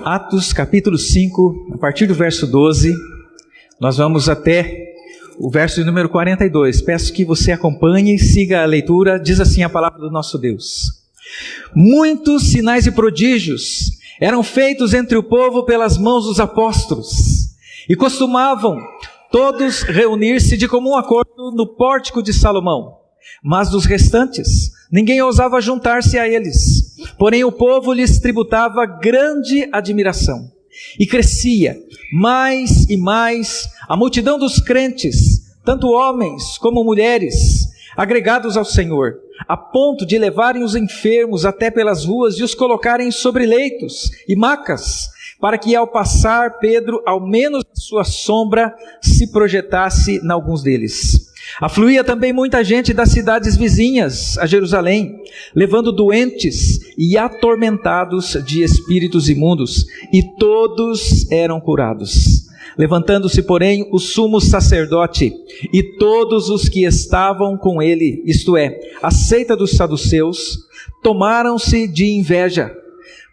Atos capítulo 5, a partir do verso 12, nós vamos até o verso de número 42. Peço que você acompanhe e siga a leitura. Diz assim a palavra do nosso Deus: muitos sinais e prodígios eram feitos entre o povo pelas mãos dos apóstolos, e costumavam todos reunir-se de comum acordo no pórtico de Salomão. Mas dos restantes, ninguém ousava juntar-se a eles. Porém o povo lhes tributava grande admiração. E crescia mais e mais a multidão dos crentes, tanto homens como mulheres, agregados ao Senhor, a ponto de levarem os enfermos até pelas ruas e os colocarem sobre leitos e macas, para que ao passar Pedro, ao menos a sua sombra se projetasse em alguns deles. Afluía também muita gente das cidades vizinhas a Jerusalém, levando doentes e atormentados de espíritos imundos, e todos eram curados. Levantando-se, porém, o sumo sacerdote e todos os que estavam com ele, isto é, a seita dos saduceus, tomaram-se de inveja,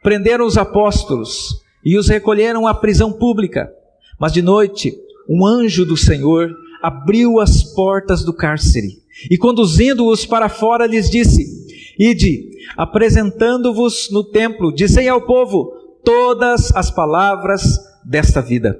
prenderam os apóstolos e os recolheram à prisão pública. Mas de noite, um anjo do Senhor abriu as portas do cárcere e, conduzindo-os para fora, lhes disse: ide, apresentando-vos no templo, dizei ao povo todas as palavras desta vida.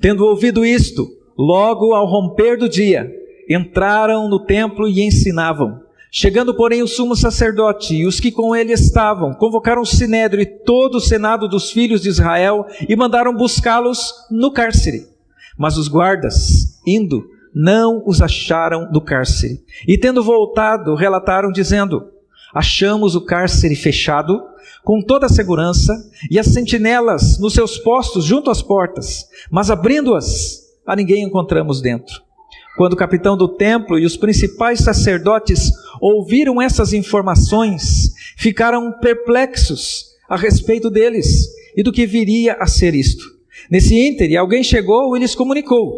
Tendo ouvido isto, logo ao romper do dia, entraram no templo e ensinavam. Chegando, porém, o sumo sacerdote e os que com ele estavam, convocaram o sinédrio e todo o senado dos filhos de Israel e mandaram buscá-los no cárcere. Mas os guardas, indo, não os acharam no cárcere. E tendo voltado, relataram dizendo: achamos o cárcere fechado, com toda a segurança, e as sentinelas nos seus postos junto às portas, mas abrindo-as, a ninguém encontramos dentro. Quando o capitão do templo e os principais sacerdotes ouviram essas informações, ficaram perplexos a respeito deles e do que viria a ser isto. Nesse íntere, alguém chegou e lhes comunicou: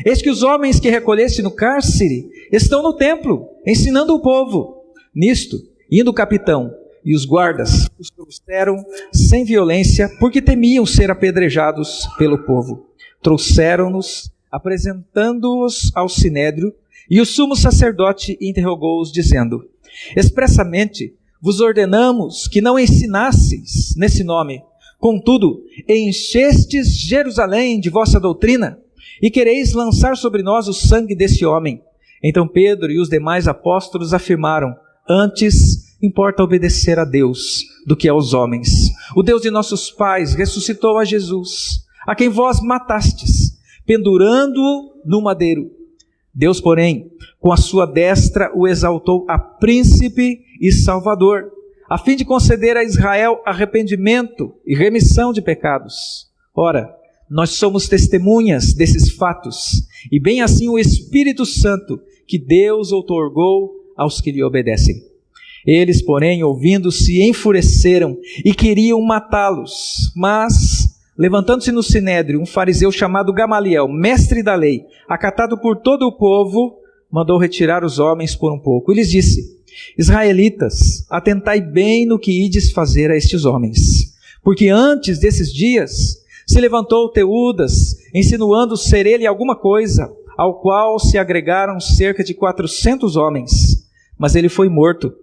eis que os homens que recolheste no cárcere estão no templo, ensinando o povo. Nisto, indo o capitão e os guardas, os trouxeram sem violência, porque temiam ser apedrejados pelo povo. Trouxeram-nos, apresentando-os ao sinédrio, e o sumo sacerdote interrogou-os, dizendo: expressamente vos ordenamos que não ensinasseis nesse nome. Contudo, enchestes Jerusalém de vossa doutrina, e quereis lançar sobre nós o sangue desse homem. Então Pedro e os demais apóstolos afirmaram: antes importa obedecer a Deus do que aos homens. O Deus de nossos pais ressuscitou a Jesus, a quem vós matastes, pendurando-o no madeiro. Deus, porém, com a sua destra o exaltou a príncipe e salvador, a fim de conceder a Israel arrependimento e remissão de pecados. Ora, nós somos testemunhas desses fatos, e bem assim o Espírito Santo, que Deus outorgou aos que lhe obedecem. Eles, porém, ouvindo, se enfureceram e queriam matá-los. Mas, levantando-se no sinédrio, um fariseu chamado Gamaliel, mestre da lei, acatado por todo o povo, mandou retirar os homens por um pouco. E lhes disse: israelitas, atentai bem no que ides fazer a estes homens. Porque antes desses dias se levantou Teudas, insinuando ser ele alguma coisa, ao qual se agregaram cerca de 400 homens. Mas ele foi morto,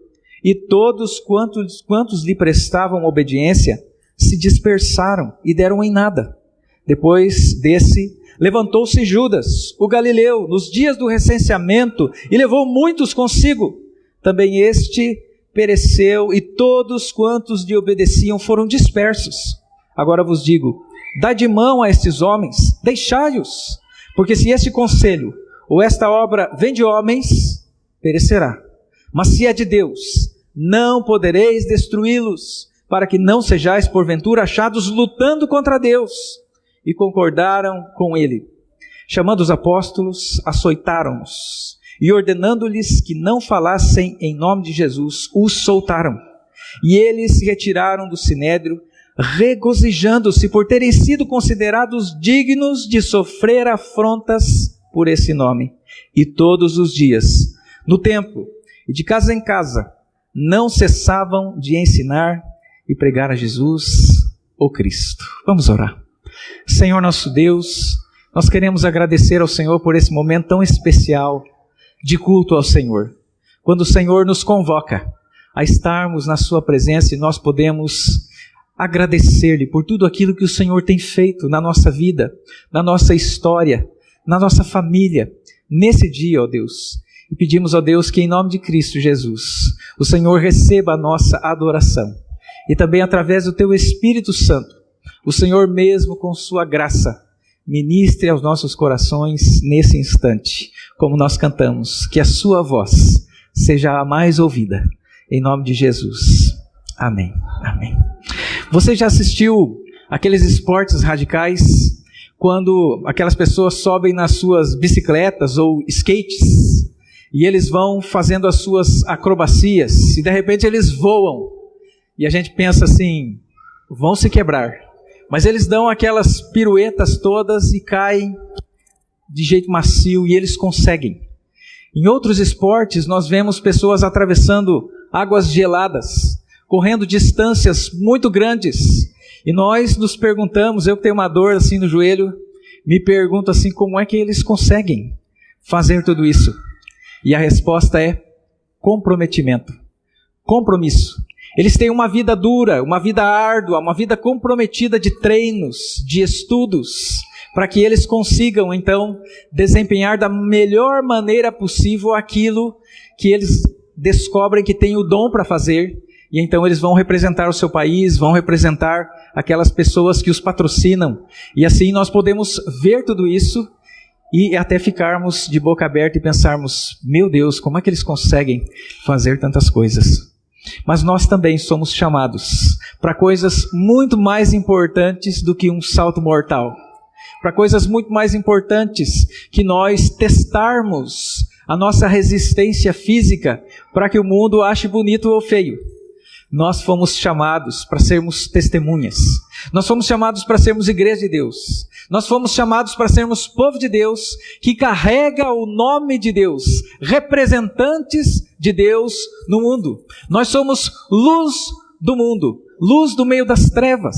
e todos quantos lhe prestavam obediência se dispersaram e deram em nada. Depois desse, levantou-se Judas, o galileu, nos dias do recenseamento, e levou muitos consigo. Também este pereceu, e todos quantos lhe obedeciam foram dispersos. Agora vos digo: dai de mão a estes homens, deixai-os, porque se este conselho ou esta obra vem de homens, perecerá. Mas se é de Deus, não podereis destruí-los, para que não sejais porventura achados lutando contra Deus. E concordaram com ele. Chamando os apóstolos, açoitaram-nos, e ordenando-lhes que não falassem em nome de Jesus, os soltaram. E eles se retiraram do sinédrio, regozijando-se por terem sido considerados dignos de sofrer afrontas por esse nome. E todos os dias, no templo e de casa em casa, não cessavam de ensinar e pregar a Jesus o Cristo. Vamos orar. Senhor nosso Deus, nós queremos agradecer ao Senhor por esse momento tão especial de culto ao Senhor. Quando o Senhor nos convoca a estarmos na sua presença e nós podemos agradecer-lhe por tudo aquilo que o Senhor tem feito na nossa vida, na nossa história, na nossa família, nesse dia, ó Deus. E pedimos, ó Deus, que em nome de Cristo Jesus, o Senhor receba a nossa adoração. E também através do Teu Espírito Santo, o Senhor mesmo com sua graça, ministre aos nossos corações nesse instante, como nós cantamos, que a sua voz seja a mais ouvida. Em nome de Jesus. Amém. Amém. Você já assistiu aqueles esportes radicais, quando aquelas pessoas sobem nas suas bicicletas ou skates, e eles vão fazendo as suas acrobacias, e de repente eles voam, e a gente pensa assim, vão se quebrar, mas eles dão aquelas piruetas todas e caem de jeito macio, e eles conseguem. Em outros esportes nós vemos pessoas atravessando águas geladas, correndo distâncias muito grandes, e nós nos perguntamos, eu que tenho uma dor assim no joelho, me pergunto assim, como é que eles conseguem fazer tudo isso? E a resposta é comprometimento, compromisso. Eles têm uma vida dura, uma vida árdua, uma vida comprometida de treinos, de estudos, para que eles consigam então desempenhar da melhor maneira possível aquilo que eles descobrem que tem o dom para fazer, e então eles vão representar o seu país, vão representar aquelas pessoas que os patrocinam, e assim nós podemos ver tudo isso e até ficarmos de boca aberta e pensarmos, meu Deus, como é que eles conseguem fazer tantas coisas? Mas nós também somos chamados para coisas muito mais importantes do que um salto mortal, para coisas muito mais importantes que nós testarmos a nossa resistência física para que o mundo ache bonito ou feio. Nós fomos chamados para sermos testemunhas. Nós fomos chamados para sermos igreja de Deus. Nós fomos chamados para sermos povo de Deus que carrega o nome de Deus, representantes de Deus no mundo. Nós somos luz do mundo, luz do meio das trevas.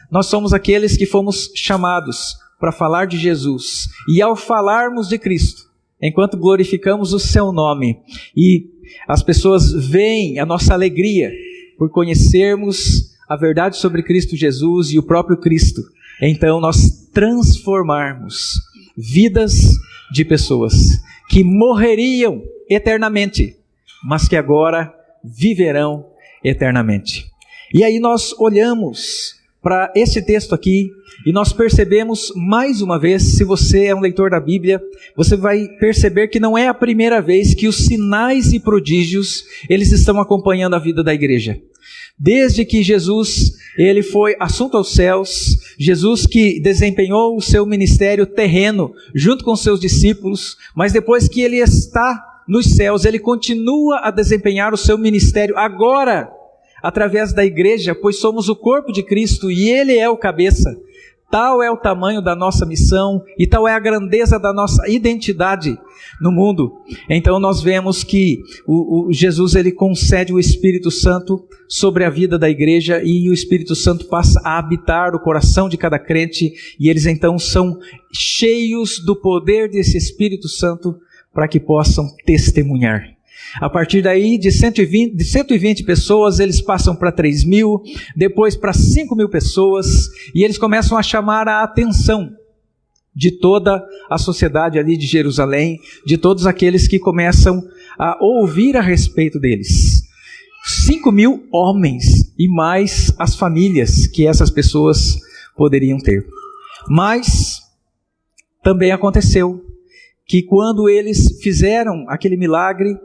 Nós somos aqueles que fomos chamados para falar de Jesus. E ao falarmos de Cristo, enquanto glorificamos o seu nome, e as pessoas veem a nossa alegria por conhecermos a verdade sobre Cristo Jesus e o próprio Cristo, então nós transformarmos vidas de pessoas que morreriam eternamente, mas que agora viverão eternamente. E aí nós olhamos para esse texto aqui e nós percebemos mais uma vez, se você é um leitor da Bíblia, você vai perceber que não é a primeira vez que os sinais e prodígios, eles estão acompanhando a vida da igreja. Desde que Jesus, ele foi assunto aos céus, Jesus que desempenhou o seu ministério terreno junto com seus discípulos, mas depois que ele está nos céus, ele continua a desempenhar o seu ministério agora, através da igreja, pois somos o corpo de Cristo e ele é o cabeça. Tal é o tamanho da nossa missão e tal é a grandeza da nossa identidade no mundo. Então nós vemos que Jesus ele concede o Espírito Santo sobre a vida da igreja e o Espírito Santo passa a habitar o coração de cada crente e eles então são cheios do poder desse Espírito Santo para que possam testemunhar. A partir daí, de 120 pessoas, eles passam para 3.000, depois para 5.000 pessoas, e eles começam a chamar a atenção de toda a sociedade ali de Jerusalém, de todos aqueles que começam a ouvir a respeito deles. 5.000 homens e mais as famílias que essas pessoas poderiam ter. Mas também aconteceu que quando eles fizeram aquele milagre,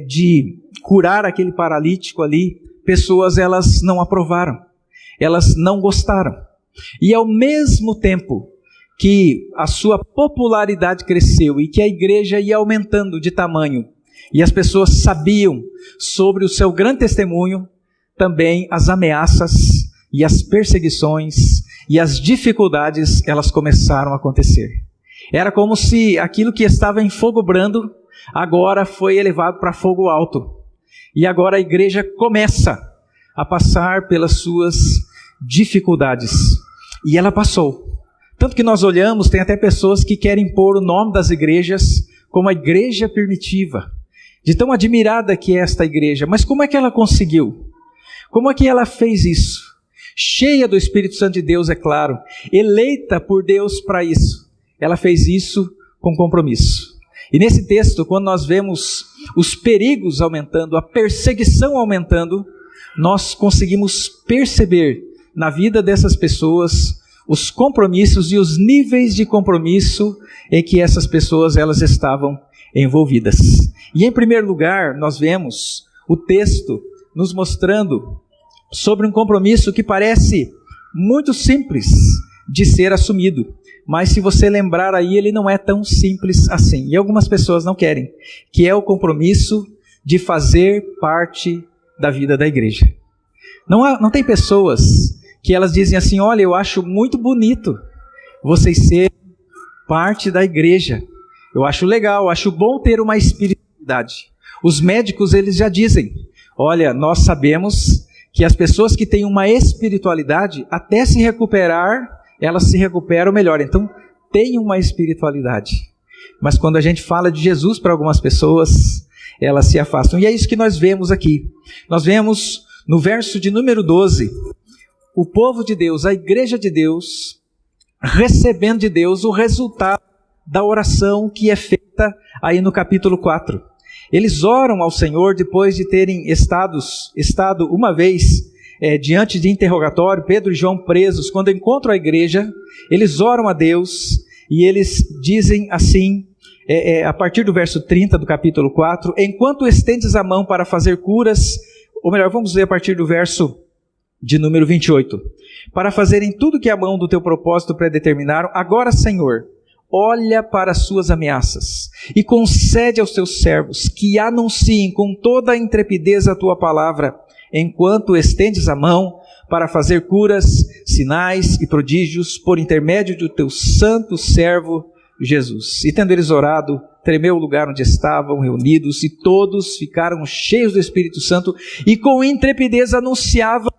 de curar aquele paralítico ali, pessoas elas não aprovaram, elas não gostaram. E ao mesmo tempo que a sua popularidade cresceu e que a igreja ia aumentando de tamanho, e as pessoas sabiam sobre o seu grande testemunho, também as ameaças e as perseguições e as dificuldades elas começaram a acontecer. Era como se aquilo que estava em fogo brando agora foi elevado para fogo alto. E agora a igreja começa a passar pelas suas dificuldades. E ela passou. Tanto que nós olhamos, tem até pessoas que querem pôr o nome das igrejas como a igreja primitiva. De tão admirada que é esta igreja. Mas como é que ela conseguiu? Como é que ela fez isso? Cheia do Espírito Santo de Deus, é claro. Eleita por Deus para isso. Ela fez isso com compromisso. E nesse texto, quando nós vemos os perigos aumentando, a perseguição aumentando, nós conseguimos perceber na vida dessas pessoas os compromissos e os níveis de compromisso em que essas pessoas elas estavam envolvidas. E em primeiro lugar, nós vemos o texto nos mostrando sobre um compromisso que parece muito simples de ser assumido. Mas se você lembrar aí, ele não é tão simples assim. E algumas pessoas não querem, que é o compromisso de fazer parte da vida da igreja. Não tem pessoas que elas dizem assim, olha, eu acho muito bonito vocês serem parte da igreja. Eu acho legal, acho bom ter uma espiritualidade. Os médicos, eles já dizem, olha, nós sabemos que as pessoas que têm uma espiritualidade, até se recuperar, elas se recuperam melhor. Então, tem uma espiritualidade. Mas quando a gente fala de Jesus para algumas pessoas, elas se afastam. E é isso que nós vemos aqui. Nós vemos no verso de número 12, o povo de Deus, a igreja de Deus, recebendo de Deus o resultado da oração que é feita aí no capítulo 4. Eles oram ao Senhor depois de terem estado uma vez diante de interrogatório, Pedro e João presos. Quando encontram a igreja, eles oram a Deus e eles dizem assim, a partir do verso 30 do capítulo 4, enquanto estendes a mão para fazer curas, ou melhor, vamos ler a partir do verso de número 28, para fazerem tudo que a mão do teu propósito predeterminaram, agora, Senhor, olha para as suas ameaças e concede aos teus servos que anunciem com toda a intrepidez a tua palavra, enquanto estendes a mão para fazer curas, sinais e prodígios por intermédio do teu santo servo Jesus. E tendo eles orado, tremeu o lugar onde estavam reunidos e todos ficaram cheios do Espírito Santo e com intrepidez anunciavam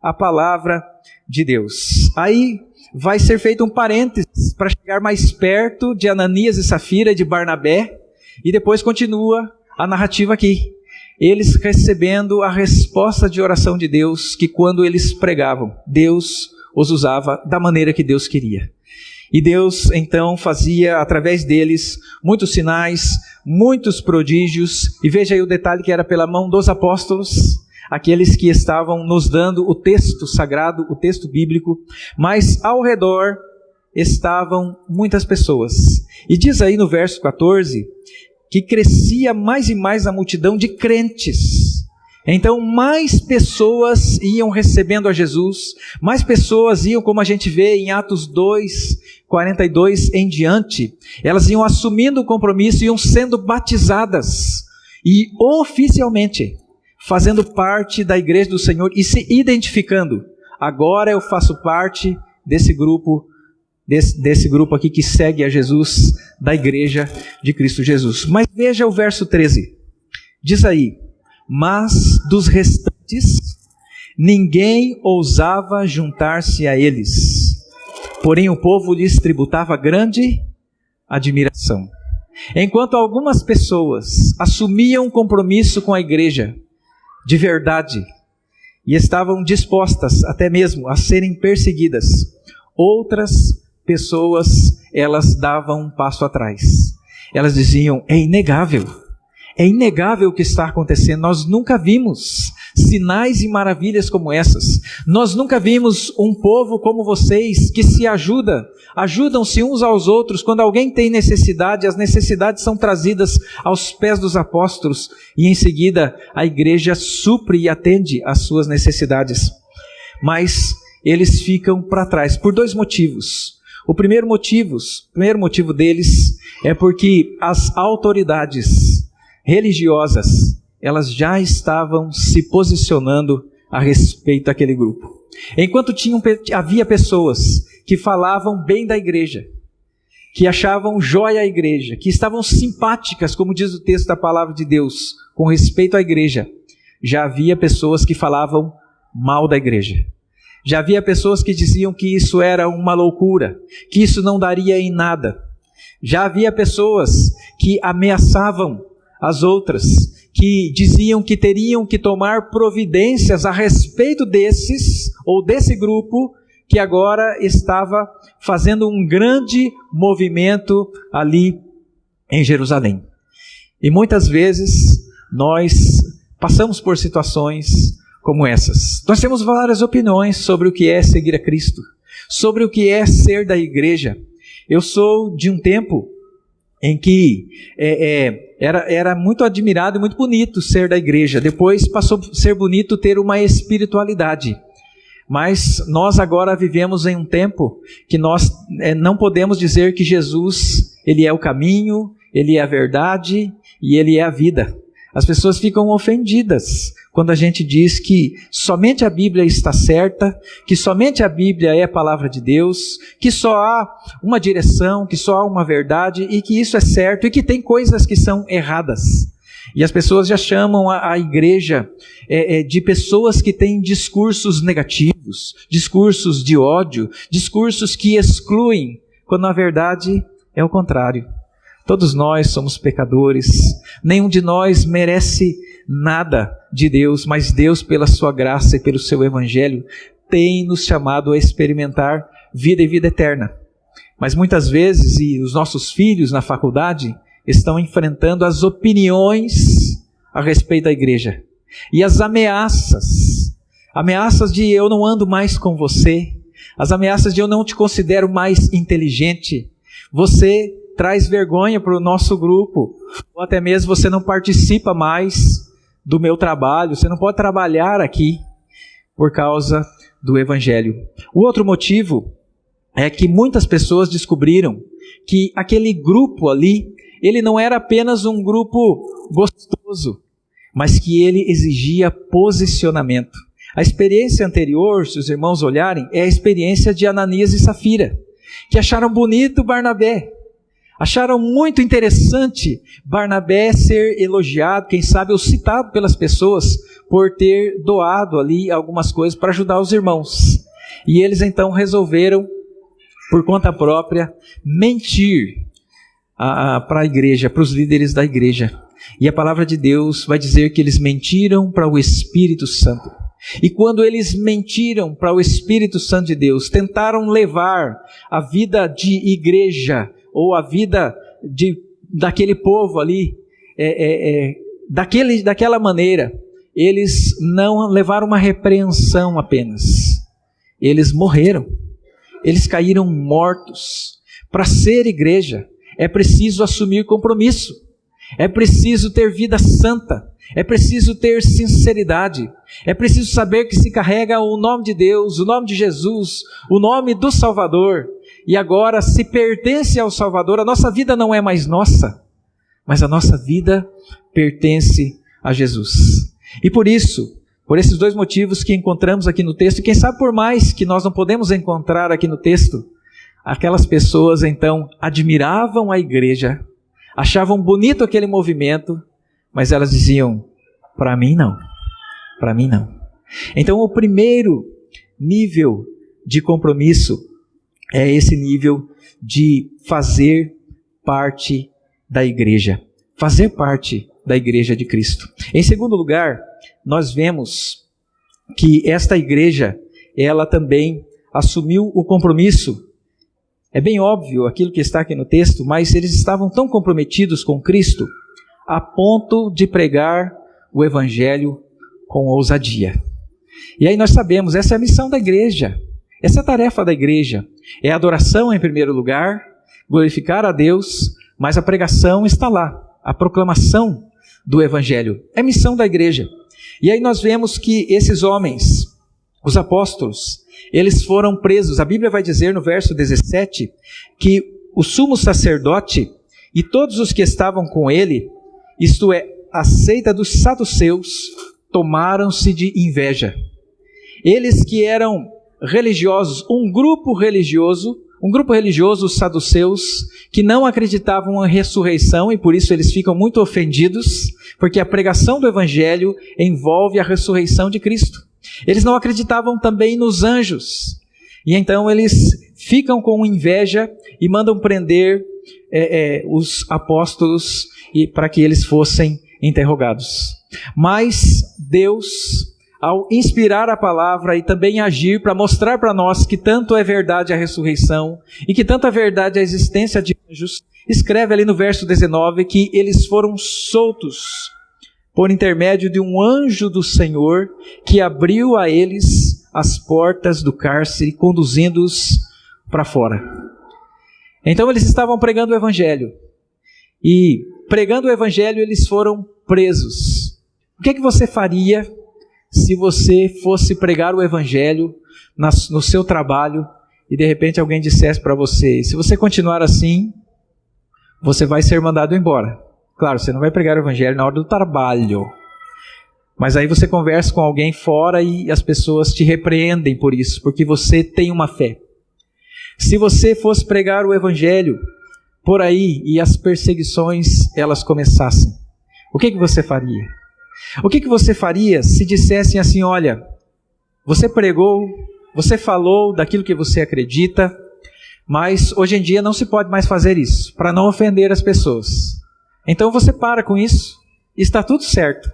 a palavra de Deus. Aí vai ser feito um parênteses para chegar mais perto de Ananias e Safira e de Barnabé, e depois continua a narrativa aqui. Eles recebendo a resposta de oração de Deus, que quando eles pregavam, Deus os usava da maneira que Deus queria. E Deus então fazia através deles muitos sinais, muitos prodígios, e veja aí o detalhe que era pela mão dos apóstolos, aqueles que estavam nos dando o texto sagrado, o texto bíblico, mas ao redor estavam muitas pessoas. E diz aí no verso 14, que crescia mais e mais a multidão de crentes. Então mais pessoas iam recebendo a Jesus, mais pessoas iam, como a gente vê em Atos 2:42 em diante, elas iam assumindo o compromisso, iam sendo batizadas, e oficialmente fazendo parte da igreja do Senhor e se identificando. Agora eu faço parte desse grupo aqui que segue a Jesus, da igreja de Cristo Jesus. Mas veja o verso 13. Diz aí, mas dos restantes, ninguém ousava juntar-se a eles. Porém o povo lhes tributava grande admiração. Enquanto algumas pessoas assumiam compromisso com a igreja, de verdade, e estavam dispostas até mesmo a serem perseguidas, outras pessoas, elas davam um passo atrás. Elas diziam, é inegável o que está acontecendo, nós nunca vimos sinais e maravilhas como essas, nós nunca vimos um povo como vocês, que se ajudam-se uns aos outros, quando alguém tem necessidade, as necessidades são trazidas aos pés dos apóstolos, e em seguida a igreja supre e atende às suas necessidades. Mas eles ficam para trás, por dois motivos. O primeiro motivo deles é porque as autoridades religiosas, elas já estavam se posicionando a respeito daquele grupo. Enquanto havia pessoas que falavam bem da igreja, que achavam jóia a igreja, que estavam simpáticas, como diz o texto da palavra de Deus, com respeito à igreja, já havia pessoas que falavam mal da igreja. Já havia pessoas que diziam que isso era uma loucura, que isso não daria em nada. Já havia pessoas que ameaçavam as outras, que diziam que teriam que tomar providências a respeito desses, ou desse grupo, que agora estava fazendo um grande movimento ali em Jerusalém. E muitas vezes nós passamos por situações como essas. Nós temos várias opiniões sobre o que é seguir a Cristo, sobre o que é ser da igreja. Eu sou de um tempo em que era muito admirado e muito bonito ser da igreja. Depois passou a ser bonito ter uma espiritualidade. Mas nós agora vivemos em um tempo que nós não podemos dizer que Jesus, Ele é o caminho, Ele é a verdade e Ele é a vida. As pessoas ficam ofendidas quando a gente diz que somente a Bíblia está certa, que somente a Bíblia é a palavra de Deus, que só há uma direção, que só há uma verdade e que isso é certo e que tem coisas que são erradas. E as pessoas já chamam a igreja de pessoas que têm discursos negativos, discursos de ódio, discursos que excluem, quando na verdade é o contrário. Todos nós somos pecadores, nenhum de nós merece nada de Deus, mas Deus, pela sua graça e pelo seu evangelho, tem nos chamado a experimentar vida e vida eterna. Mas muitas vezes, e os nossos filhos na faculdade estão enfrentando as opiniões a respeito da igreja. E as ameaças de eu não ando mais com você, as ameaças de eu não te considero mais inteligente, você traz vergonha para o nosso grupo, ou até mesmo você não participa mais do meu trabalho, você não pode trabalhar aqui por causa do evangelho. O outro motivo é que muitas pessoas descobriram que aquele grupo ali, ele não era apenas um grupo gostoso, mas que ele exigia posicionamento. A experiência anterior, se os irmãos olharem, é a experiência de Ananias e Safira, que acharam bonito Barnabé, acharam muito interessante Barnabé ser elogiado, quem sabe ou citado pelas pessoas, por ter doado ali algumas coisas para ajudar os irmãos. E eles então resolveram, por conta própria, mentir para a igreja, para os líderes da igreja. E a palavra de Deus vai dizer que eles mentiram para o Espírito Santo. E quando eles mentiram para o Espírito Santo de Deus, tentaram levar a vida de igreja, ou a vida daquele povo ali, daquela maneira, eles não levaram uma repreensão apenas. Eles morreram. Eles caíram mortos. Para ser igreja, é preciso assumir compromisso. É preciso ter vida santa. É preciso ter sinceridade. É preciso saber que se carrega o nome de Deus, o nome de Jesus, o nome do Salvador. E agora, se pertence ao Salvador, a nossa vida não é mais nossa, mas a nossa vida pertence a Jesus. E por isso, por esses dois motivos que encontramos aqui no texto, e quem sabe por mais que nós não podemos encontrar aqui no texto, aquelas pessoas então admiravam a igreja, achavam bonito aquele movimento, mas elas diziam, para mim não, para mim não. Então o primeiro nível de compromisso é esse nível de fazer parte da igreja. Fazer parte da igreja de Cristo. Em segundo lugar, nós vemos que esta igreja, ela também assumiu o compromisso. É bem óbvio aquilo que está aqui no texto, mas eles estavam tão comprometidos com Cristo, a ponto de pregar o evangelho com ousadia. E aí nós sabemos, essa é a missão da igreja. Essa é a tarefa da igreja. É a adoração em primeiro lugar, glorificar a Deus, mas a pregação está lá, a proclamação do evangelho. É missão da igreja. E aí nós vemos que esses homens, os apóstolos, eles foram presos. A Bíblia vai dizer no verso 17, que o sumo sacerdote e todos os que estavam com ele, isto é, a seita dos saduceus, tomaram-se de inveja. Eles que eram religiosos, um grupo religioso, um grupo religioso, os saduceus, que não acreditavam em ressurreição e por isso eles ficam muito ofendidos, porque a pregação do evangelho envolve a ressurreição de Cristo. Eles não acreditavam também nos anjos, e então eles ficam com inveja e mandam prender os apóstolos para que eles fossem interrogados. Mas Deus, ao inspirar a palavra e também agir para mostrar para nós que tanto é verdade a ressurreição e que tanto é verdade a existência de anjos, escreve ali no verso 19 que eles foram soltos por intermédio de um anjo do Senhor que abriu a eles as portas do cárcere, conduzindo-os para fora. Então eles estavam pregando o evangelho, e pregando o evangelho eles foram presos. O que é que você faria se você fosse pregar o evangelho no seu trabalho e de repente alguém dissesse para você: se você continuar assim, você vai ser mandado embora? Claro, você não vai pregar o evangelho na hora do trabalho, mas aí você conversa com alguém fora e as pessoas te repreendem por isso, porque você tem uma fé. Se você fosse pregar o evangelho por aí e as perseguições elas começassem, o que você faria? O que você faria se dissessem assim: olha, você pregou, você falou daquilo que você acredita, mas hoje em dia não se pode mais fazer isso, para não ofender as pessoas. Então você para com isso e está tudo certo.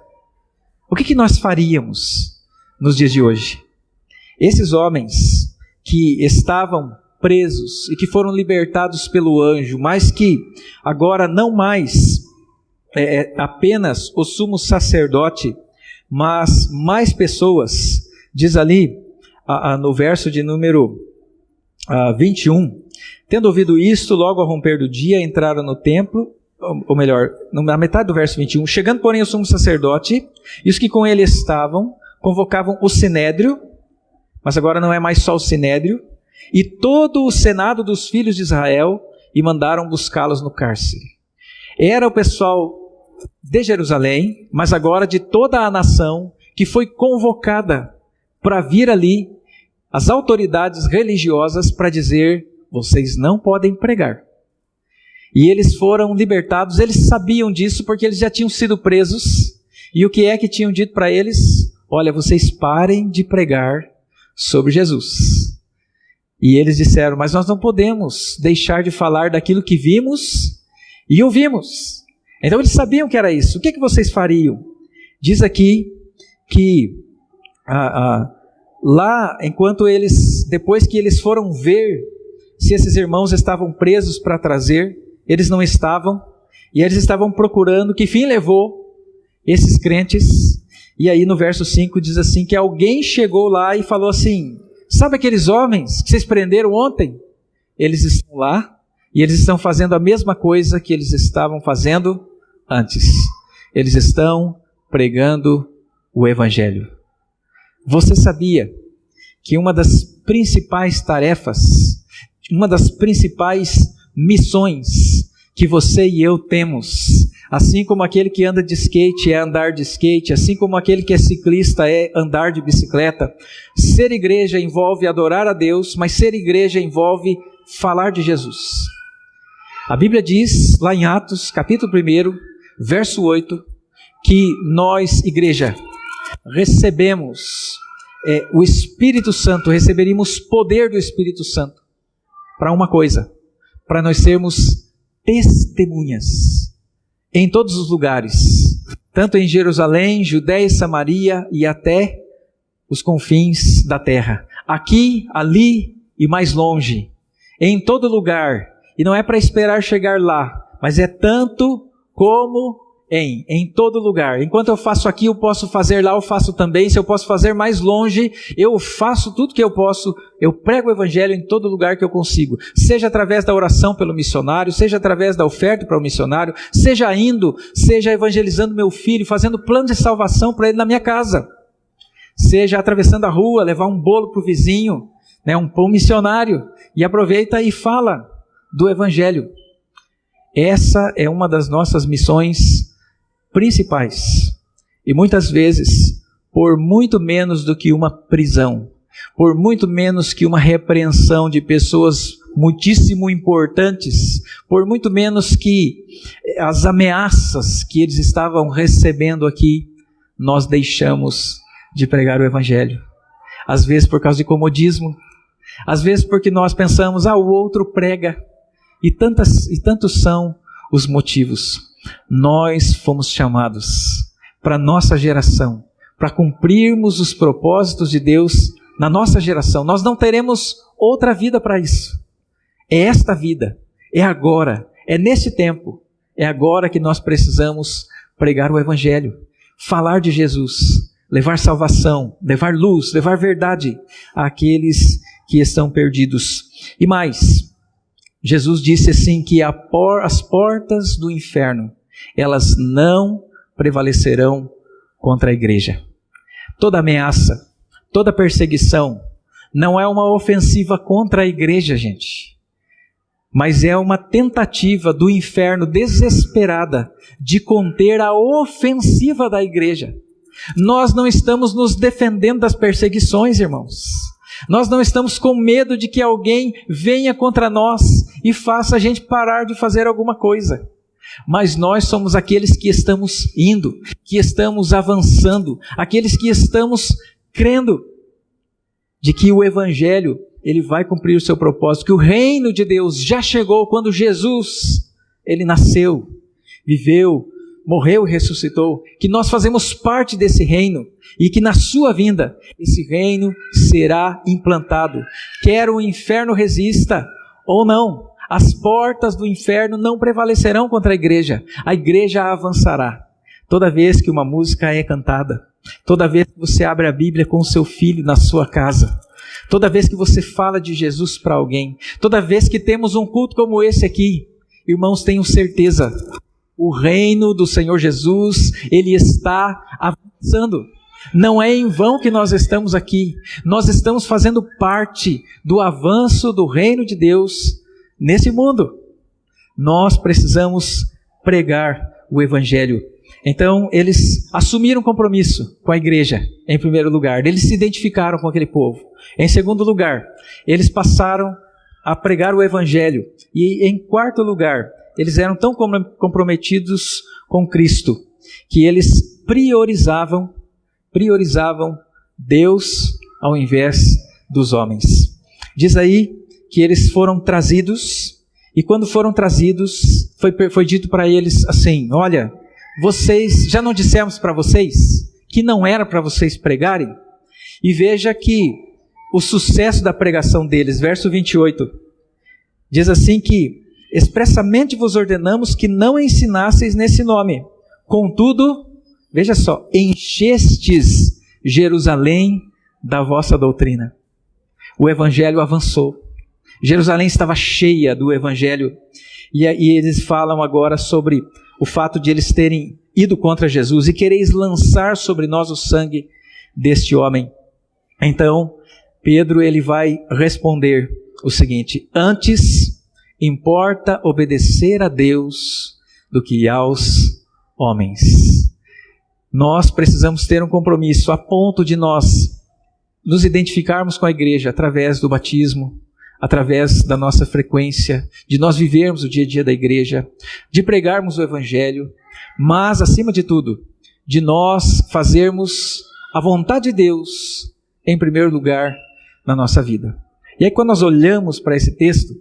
O que nós faríamos nos dias de hoje? Esses homens que estavam presos e que foram libertados pelo anjo, mas que agora não mais apenas o sumo sacerdote, mas mais pessoas, diz ali no verso de número 21, tendo ouvido isto, logo ao romper do dia, entraram no templo, ou melhor, na metade do verso 21, chegando porém o sumo sacerdote, e os que com ele estavam, convocavam o sinédrio, mas agora não é mais só o sinédrio, e todo o senado dos filhos de Israel, e mandaram buscá-los no cárcere. Era o pessoal de Jerusalém, mas agora de toda a nação, que foi convocada para vir ali, as autoridades religiosas, para dizer: vocês não podem pregar. E eles foram libertados. Eles sabiam disso porque eles já tinham sido presos, e o que é que tinham dito para eles? Olha, vocês parem de pregar sobre Jesus. E eles disseram: mas nós não podemos deixar de falar daquilo que vimos e ouvimos. Então eles sabiam que era isso. O que vocês fariam? Diz aqui que lá, enquanto depois que eles foram ver se esses irmãos estavam presos para trazer, eles não estavam, e eles estavam procurando que fim levou esses crentes. E aí no verso 5 diz assim, que alguém chegou lá e falou assim: sabe aqueles homens que vocês prenderam ontem? Eles estão lá, e eles estão fazendo a mesma coisa que eles estavam fazendo antes. Eles estão pregando o evangelho. Você sabia que uma das principais tarefas, uma das principais missões que você e eu temos, assim como aquele que anda de skate é andar de skate, assim como aquele que é ciclista é andar de bicicleta, ser igreja envolve adorar a Deus, mas ser igreja envolve falar de Jesus. A Bíblia diz lá em Atos, capítulo 1, verso 8, que nós, igreja, recebemos o Espírito Santo, receberíamos poder do Espírito Santo para uma coisa: para nós sermos testemunhas em todos os lugares, tanto em Jerusalém, Judéia e Samaria e até os confins da terra, aqui, ali e mais longe, em todo lugar. E não é para esperar chegar lá, mas é tanto como em todo lugar. Enquanto eu faço aqui, eu posso fazer lá, eu faço também. Se eu posso fazer mais longe, eu faço tudo que eu posso. Eu prego o evangelho em todo lugar que eu consigo. Seja através da oração pelo missionário, seja através da oferta para o missionário, seja seja evangelizando meu filho, fazendo plano de salvação para ele na minha casa. Seja atravessando a rua, levar um bolo para o vizinho, um pão missionário, e aproveita e fala do evangelho. Essa é uma das nossas missões principais, e muitas vezes por muito menos do que uma prisão, por muito menos que uma repreensão de pessoas muitíssimo importantes, por muito menos que as ameaças que eles estavam recebendo aqui, nós deixamos de pregar o Evangelho. Às vezes por causa de comodismo, às vezes porque nós pensamos, o outro prega, e tantos são os motivos. Nós fomos chamados para a nossa geração, para cumprirmos os propósitos de Deus na nossa geração. Nós não teremos outra vida para isso. É esta vida, é agora, é nesse tempo, é agora que nós precisamos pregar o Evangelho, falar de Jesus, levar salvação, levar luz, levar verdade àqueles que estão perdidos. E mais, Jesus disse assim que as portas do inferno, elas não prevalecerão contra a igreja. Toda ameaça, toda perseguição, não é uma ofensiva contra a igreja, gente, mas é uma tentativa do inferno desesperada de conter a ofensiva da igreja. Nós não estamos nos defendendo das perseguições, irmãos. Nós não estamos com medo de que alguém venha contra nós e faça a gente parar de fazer alguma coisa. Mas nós somos aqueles que estamos indo, que estamos avançando, aqueles que estamos crendo de que o Evangelho, ele vai cumprir o seu propósito, que o reino de Deus já chegou quando Jesus, ele nasceu, viveu, morreu e ressuscitou, que nós fazemos parte desse reino e que na sua vinda esse reino será implantado. Quer o inferno resista ou não, as portas do inferno não prevalecerão contra a igreja avançará. Toda vez que uma música é cantada, toda vez que você abre a Bíblia com o seu filho na sua casa, toda vez que você fala de Jesus para alguém, toda vez que temos um culto como esse aqui, irmãos, tenham certeza, o reino do Senhor Jesus, ele está avançando. Não é em vão que nós estamos aqui, nós estamos fazendo parte do avanço do reino de Deus nesse mundo. Nós precisamos pregar o Evangelho. Então, eles assumiram compromisso com a igreja, em primeiro lugar. Eles se identificaram com aquele povo. Em segundo lugar, eles passaram a pregar o Evangelho. E em quarto lugar, eles eram tão comprometidos com Cristo, que eles priorizavam Deus ao invés dos homens. Diz aí que eles foram trazidos, e quando foram trazidos, foi dito para eles assim: olha, vocês, já não dissemos para vocês que não era para vocês pregarem? E veja que o sucesso da pregação deles, verso 28, diz assim que expressamente vos ordenamos que não ensinasseis nesse nome. Contudo, veja só, enchestes Jerusalém da vossa doutrina. O Evangelho avançou. Jerusalém estava cheia do Evangelho. E eles falam agora sobre o fato de eles terem ido contra Jesus. E quereis lançar sobre nós o sangue deste homem. Então, Pedro ele vai responder o seguinte: antes importa obedecer a Deus do que aos homens. Nós precisamos ter um compromisso a ponto de nós nos identificarmos com a igreja através do batismo, através da nossa frequência, de nós vivermos o dia a dia da igreja, de pregarmos o Evangelho, mas acima de tudo, de nós fazermos a vontade de Deus em primeiro lugar na nossa vida. E aí quando nós olhamos para esse texto,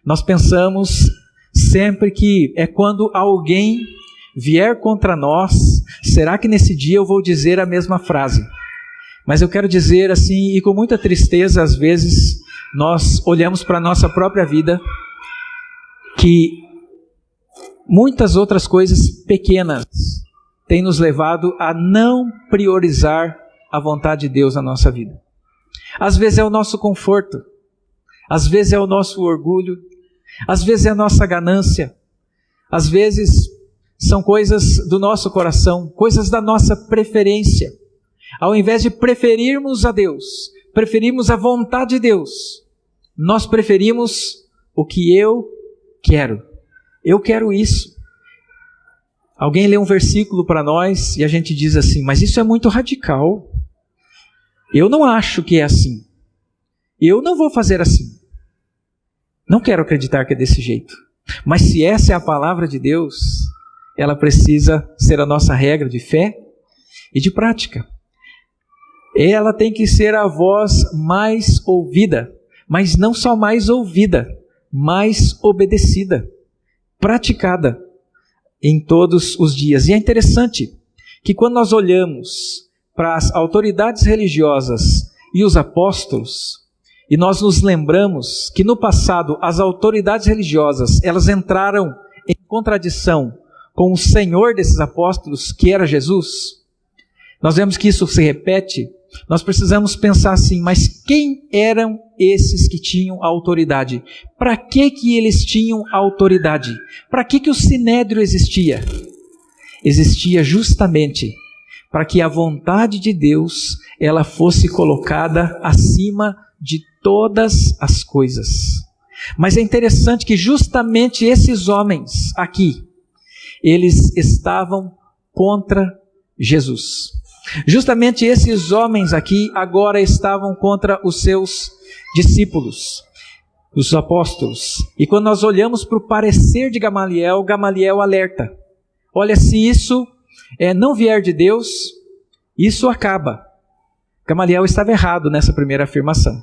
nós pensamos sempre que é quando alguém vier contra nós, será que nesse dia eu vou dizer a mesma frase? Mas eu quero dizer assim, e com muita tristeza às vezes, nós olhamos para a nossa própria vida, que muitas outras coisas pequenas têm nos levado a não priorizar a vontade de Deus na nossa vida. Às vezes é o nosso conforto, às vezes é o nosso orgulho, às vezes é a nossa ganância, às vezes são coisas do nosso coração, coisas da nossa preferência. Ao invés de preferirmos a Deus, preferimos a vontade de Deus, nós preferimos o que eu quero. Eu quero isso. Alguém lê um versículo para nós e a gente diz assim: mas isso é muito radical. Eu não acho que é assim. Eu não vou fazer assim. Não quero acreditar que é desse jeito. Mas se essa é a palavra de Deus, ela precisa ser a nossa regra de fé e de prática. Ela tem que ser a voz mais ouvida, mas não só mais ouvida, mais obedecida, praticada em todos os dias. E é interessante que quando nós olhamos para as autoridades religiosas e os apóstolos, e nós nos lembramos que no passado as autoridades religiosas, elas entraram em contradição com o Senhor desses apóstolos, que era Jesus, nós vemos que isso se repete. Nós precisamos pensar assim, mas quem eram esses que tinham autoridade? Para que eles tinham autoridade? Para que o Sinédrio existia? Existia justamente para que a vontade de Deus ela fosse colocada acima de todas as coisas. Mas é interessante que justamente esses homens aqui, eles estavam contra Jesus. Justamente esses homens aqui agora estavam contra os seus discípulos, os apóstolos. E quando nós olhamos para o parecer de Gamaliel, Gamaliel alerta. Olha, se isso não vier de Deus, isso acaba. Gamaliel estava errado nessa primeira afirmação.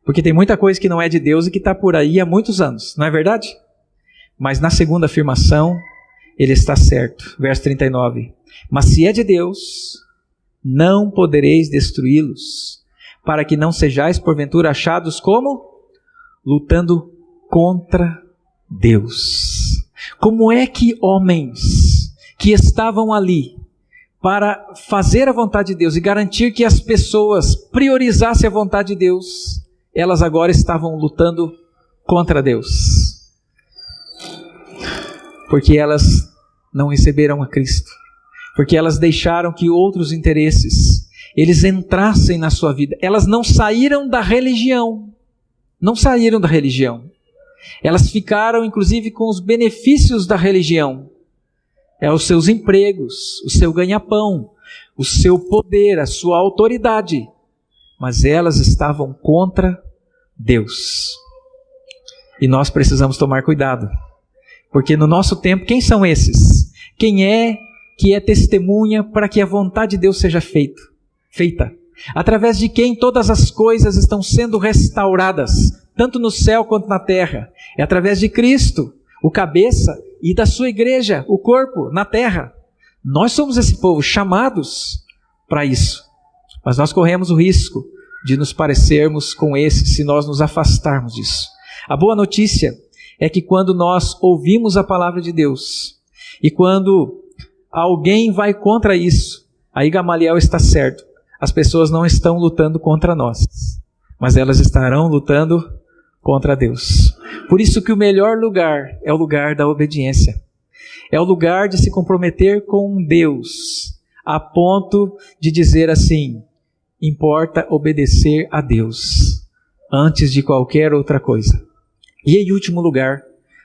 Porque tem muita coisa que não é de Deus e que está por aí há muitos anos, não é verdade? Mas na segunda afirmação, ele está certo. Verso 39. Mas se é de Deus, não podereis destruí-los, para que não sejais porventura achados como? Lutando contra Deus. Como é que homens que estavam ali para fazer a vontade de Deus e garantir que as pessoas priorizassem a vontade de Deus, elas agora estavam lutando contra Deus? Porque elas não receberam a Cristo. Porque elas deixaram que outros interesses, eles entrassem na sua vida. Elas não saíram da religião. Não saíram da religião. Elas ficaram, inclusive, com os benefícios da religião. Os seus empregos, o seu ganha-pão, o seu poder, a sua autoridade. Mas elas estavam contra Deus. E nós precisamos tomar cuidado. Porque no nosso tempo, quem são esses? Quem é que é testemunha para que a vontade de Deus seja feita? Através de quem todas as coisas estão sendo restauradas, tanto no céu quanto na terra. É através de Cristo, o cabeça, e da sua igreja, o corpo, na terra. Nós somos esse povo chamados para isso. Mas nós corremos o risco de nos parecermos com esse, se nós nos afastarmos disso. A boa notícia é que quando nós ouvimos a palavra de Deus, e quando alguém vai contra isso, aí Gamaliel está certo. As pessoas não estão lutando contra nós, mas elas estarão lutando contra Deus. Por isso que o melhor lugar é o lugar da obediência. É o lugar de se comprometer com Deus, a ponto de dizer assim: importa obedecer a Deus antes de qualquer outra coisa. E em último lugar,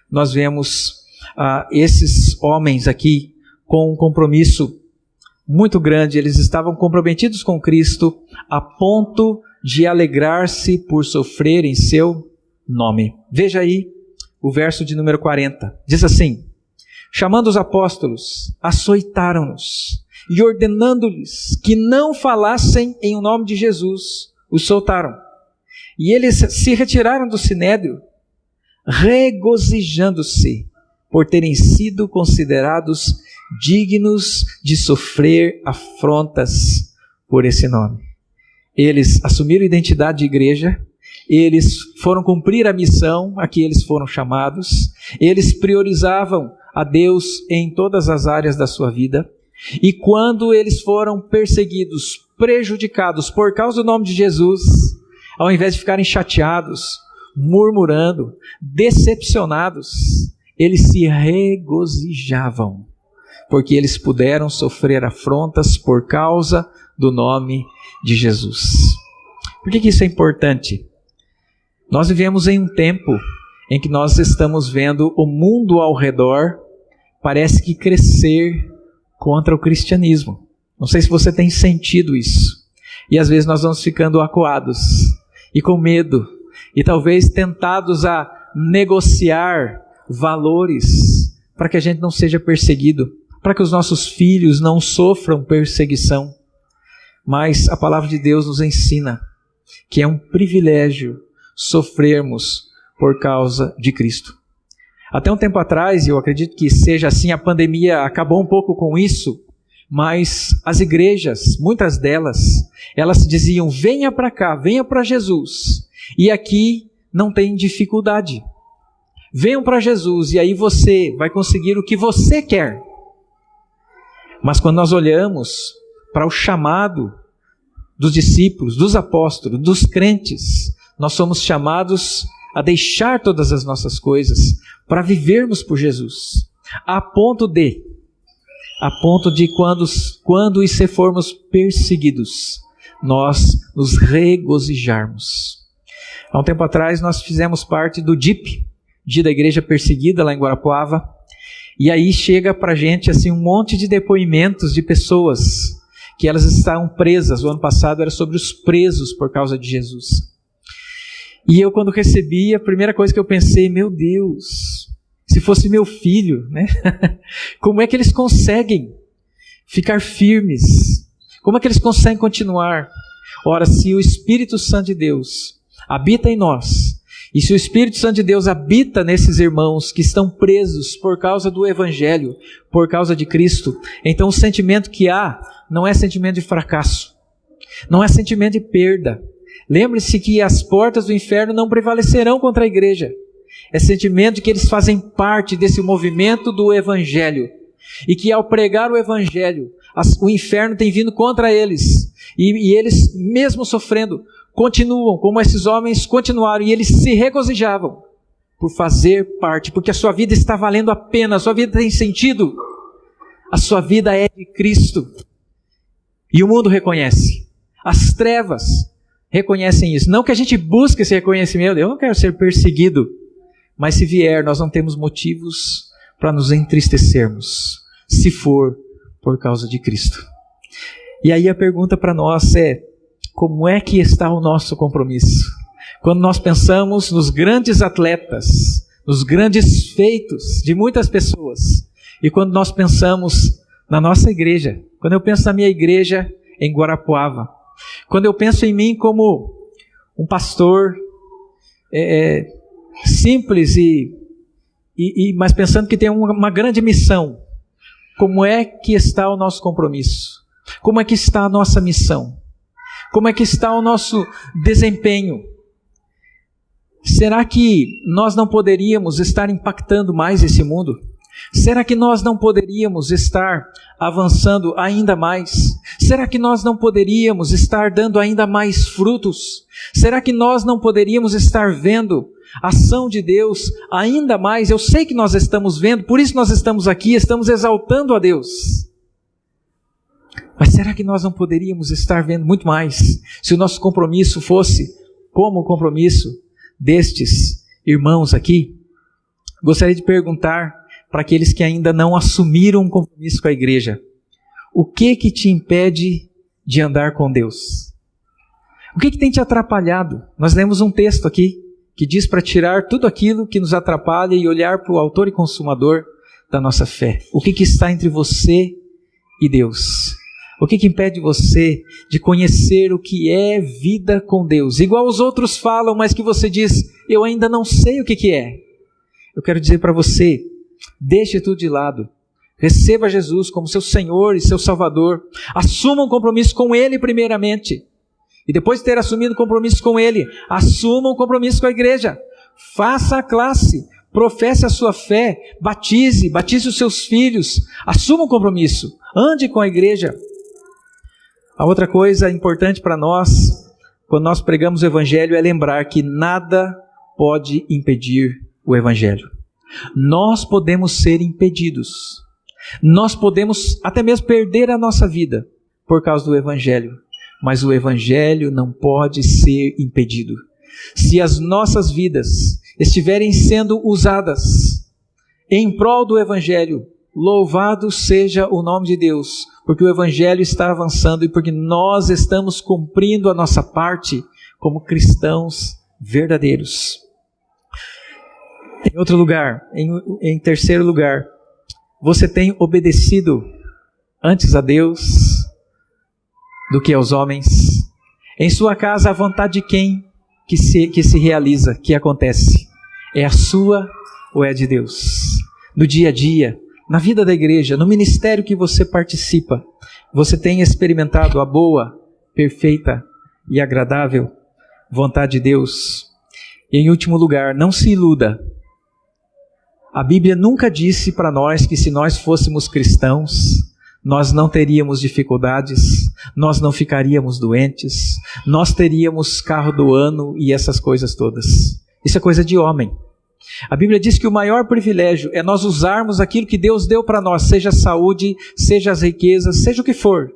nós vemos esses homens aqui com um compromisso muito grande. Eles estavam comprometidos com Cristo a ponto de alegrar-se por sofrer em seu nome. Veja aí o verso de número 40. Diz assim: chamando os apóstolos, açoitaram-nos e ordenando-lhes que não falassem em nome de Jesus, os soltaram. E eles se retiraram do sinédrio, regozijando-se por terem sido considerados dignos de sofrer afrontas por esse nome. Eles assumiram a identidade de igreja, eles foram cumprir a missão a que eles foram chamados, eles priorizavam a Deus em todas as áreas da sua vida, e quando eles foram perseguidos, prejudicados por causa do nome de Jesus, ao invés de ficarem chateados, murmurando, decepcionados, eles se regozijavam, porque eles puderam sofrer afrontas por causa do nome de Jesus. Por que isso é importante? Nós vivemos em um tempo em que nós estamos vendo o mundo ao redor parece que crescer contra o cristianismo. Não sei se você tem sentido isso. E às vezes nós vamos ficando acuados e com medo, e talvez tentados a negociar valores para que a gente não seja perseguido, para que os nossos filhos não sofram perseguição. Mas a palavra de Deus nos ensina que é um privilégio sofrermos por causa de Cristo. Até um tempo atrás, e eu acredito que seja assim, a pandemia acabou um pouco com isso, mas as igrejas, muitas delas, elas diziam: venha para cá, venha para Jesus, e aqui não tem dificuldade. Venham para Jesus e aí você vai conseguir o que você quer. Mas quando nós olhamos para o chamado dos discípulos, dos apóstolos, dos crentes, nós somos chamados a deixar todas as nossas coisas para vivermos por Jesus, a ponto de quando e se formos perseguidos, nós nos regozijarmos. Há um tempo atrás nós fizemos parte do DIP, Dia da Igreja Perseguida, lá em Guarapuava, e aí chega para a gente assim, um monte de depoimentos de pessoas que elas estavam presas. O ano passado era sobre os presos por causa de Jesus. E eu, quando recebi, a primeira coisa que eu pensei: meu Deus, se fosse meu filho, né? Como é que eles conseguem ficar firmes? Como é que eles conseguem continuar? Ora, se o Espírito Santo de Deus habita em nós, e se o Espírito Santo de Deus habita nesses irmãos que estão presos por causa do Evangelho, por causa de Cristo, então o sentimento que há não é sentimento de fracasso, não é sentimento de perda. Lembre-se que as portas do inferno não prevalecerão contra a igreja. É sentimento de que eles fazem parte desse movimento do Evangelho, e que ao pregar o Evangelho, o inferno tem vindo contra eles, e eles, mesmo sofrendo, continuam, como esses homens continuaram, e eles se regozijavam por fazer parte, porque a sua vida está valendo a pena, a sua vida tem sentido, a sua vida é de Cristo, e o mundo reconhece, as trevas reconhecem isso. Não que a gente busque esse reconhecimento: eu não quero ser perseguido, mas se vier, nós não temos motivos para nos entristecermos, se for por causa de Cristo. E aí a pergunta para nós é: como é que está o nosso compromisso? Quando nós pensamos nos grandes atletas, nos grandes feitos de muitas pessoas, e quando nós pensamos na nossa igreja, quando eu penso na minha igreja em Guarapuava, quando eu penso em mim como um pastor simples, mas pensando que tem uma grande missão, como é que está o nosso compromisso? Como é que está a nossa missão? Como é que está o nosso desempenho? Será que nós não poderíamos estar impactando mais esse mundo? Será que nós não poderíamos estar avançando ainda mais? Será que nós não poderíamos estar dando ainda mais frutos? Será que nós não poderíamos estar vendo a ação de Deus ainda mais? Eu sei que nós estamos vendo, por isso nós estamos aqui, estamos exaltando a Deus. Mas será que nós não poderíamos estar vendo muito mais, se o nosso compromisso fosse como o compromisso destes irmãos aqui? Gostaria de perguntar para aqueles que ainda não assumiram um compromisso com a igreja: o que te impede de andar com Deus? O que tem te atrapalhado? Nós lemos um texto aqui que diz para tirar tudo aquilo que nos atrapalha e olhar para o autor e consumador da nossa fé. O que está entre você e Deus? O que impede você de conhecer o que é vida com Deus? Igual os outros falam, mas que você diz: eu ainda não sei o que é. Eu quero dizer para você: deixe tudo de lado. Receba Jesus como seu Senhor e seu Salvador. Assuma um compromisso com Ele primeiramente. E depois de ter assumido um compromisso com Ele, assuma um compromisso com a igreja. Faça a classe. Professe a sua fé. Batize os seus filhos. Assuma um compromisso. Ande com a igreja. A outra coisa importante para nós, quando nós pregamos o Evangelho, é lembrar que nada pode impedir o Evangelho. Nós podemos ser impedidos. Nós podemos até mesmo perder a nossa vida por causa do Evangelho. Mas o Evangelho não pode ser impedido. Se as nossas vidas estiverem sendo usadas em prol do Evangelho, louvado seja o nome de Deus, porque o Evangelho está avançando e porque nós estamos cumprindo a nossa parte como cristãos verdadeiros. Em outro lugar, em terceiro lugar, você tem obedecido antes a Deus do que aos homens? Em sua casa, a vontade de quem que se realiza, que acontece? É a sua ou é a de Deus? No dia a dia, na vida da igreja, no ministério que você participa, você tem experimentado a boa, perfeita e agradável vontade de Deus? E em último lugar, não se iluda. A Bíblia nunca disse para nós que se nós fôssemos cristãos, nós não teríamos dificuldades, nós não ficaríamos doentes, nós teríamos carro do ano e essas coisas todas. Isso é coisa de homem. A Bíblia diz que o maior privilégio é nós usarmos aquilo que Deus deu para nós, seja a saúde, seja as riquezas, seja o que for,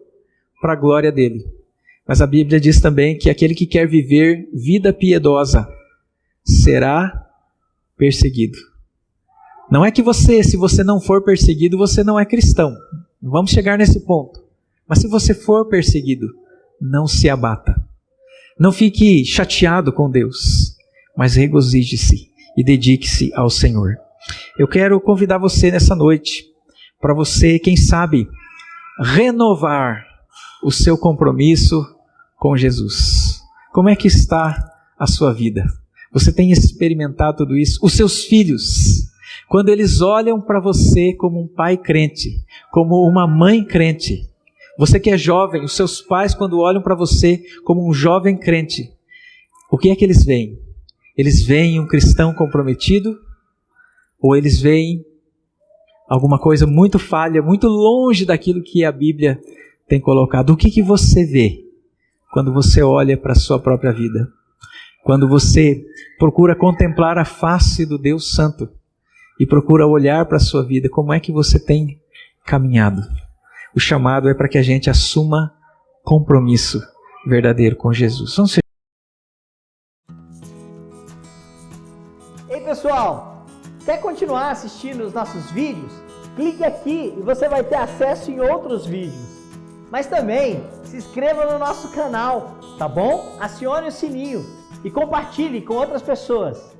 para a glória dele. Mas a Bíblia diz também que aquele que quer viver vida piedosa será perseguido. Não é que se você não for perseguido, você não é cristão. Não vamos chegar nesse ponto. Mas se você for perseguido, não se abata. Não fique chateado com Deus, mas regozije-se e dedique-se ao Senhor. Eu quero convidar você nessa noite, para você, quem sabe, renovar o seu compromisso com Jesus. Como é que está a sua vida? Você tem experimentado tudo isso? Os seus filhos, quando eles olham para você como um pai crente, como uma mãe crente, você que é jovem, os seus pais quando olham para você como um jovem crente, o que é que eles veem? Eles veem um cristão comprometido? Ou eles veem alguma coisa muito falha, muito longe daquilo que a Bíblia tem colocado? O que você vê quando você olha para a sua própria vida? Quando você procura contemplar a face do Deus Santo e procura olhar para a sua vida, como é que você tem caminhado? O chamado é para que a gente assuma compromisso verdadeiro com Jesus. Vamos ser... Ei pessoal, quer continuar assistindo os nossos vídeos? Clique aqui e você vai ter acesso em outros vídeos. Mas também se inscreva no nosso canal, tá bom? Acione o sininho e compartilhe com outras pessoas.